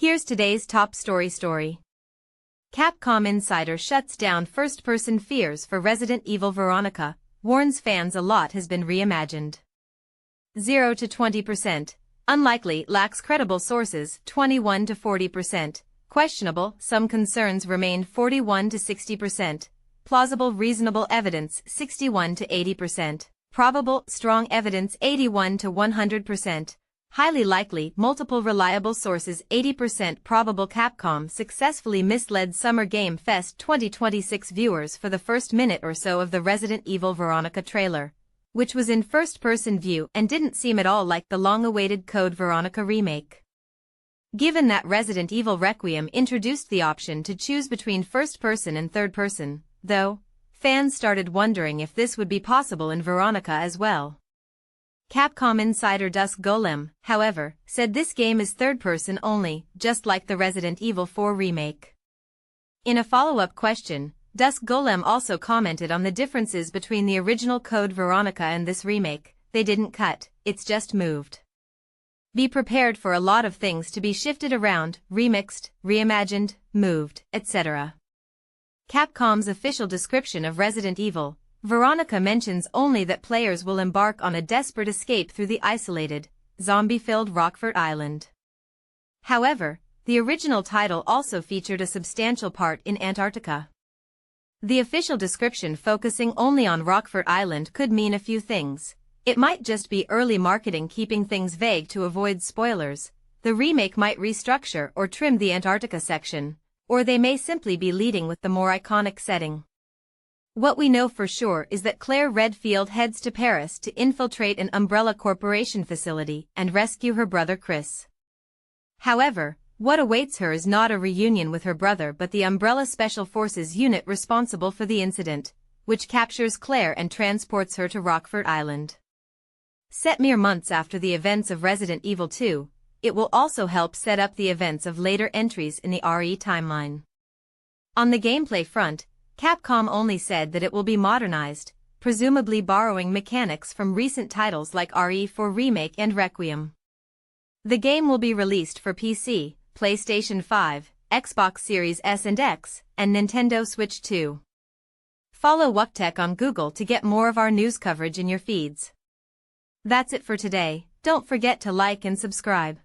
Here's today's top story. Capcom insider shuts down first-person fears for Resident Evil Veronica, warns fans a lot has been reimagined. 0 to 20%. Unlikely, lacks credible sources, 21 to 40%. Questionable, some concerns remain, 41 to 60%. Plausible, reasonable evidence, 61 to 80%. Probable, strong evidence, 81 to 100%. Highly likely, multiple reliable sources, 80%. Probable. Capcom successfully misled Summer Game Fest 2026 viewers for the first minute or so of the Resident Evil Veronica trailer, which was in first-person view and didn't seem at all like the long-awaited Code Veronica remake. Given that Resident Evil Requiem introduced the option to choose between first-person and third-person, though, fans started wondering if this would be possible in Veronica as well. Capcom insider Dusk Golem, however, said this game is third-person only, just like the Resident Evil 4 remake. In a follow-up question, Dusk Golem also commented on the differences between the original Code Veronica and this remake. They didn't cut, it's just moved. Be prepared for a lot of things to be shifted around, remixed, reimagined, moved, etc. Capcom's official description of Resident Evil Veronica mentions only that players will embark on a desperate escape through the isolated, zombie-filled Rockfort Island. However, the original title also featured a substantial part in Antarctica. The official description focusing only on Rockfort Island could mean a few things. It might just be early marketing keeping things vague to avoid spoilers. The remake might restructure or trim the Antarctica section, or they may simply be leading with the more iconic setting. What we know for sure is that Claire Redfield heads to Paris to infiltrate an Umbrella Corporation facility and rescue her brother Chris. However, what awaits her is not a reunion with her brother but the Umbrella Special Forces unit responsible for the incident, which captures Claire and transports her to Rockfort Island. Set mere months after the events of Resident Evil 2, it will also help set up the events of later entries in the RE timeline. On the gameplay front, Capcom only said that it will be modernized, presumably borrowing mechanics from recent titles like RE4 Remake and Requiem. The game will be released for PC, PlayStation 5, Xbox Series S and X, and Nintendo Switch 2. Follow WukTech on Google to get more of our news coverage in your feeds. That's it for today. Don't forget to like and subscribe.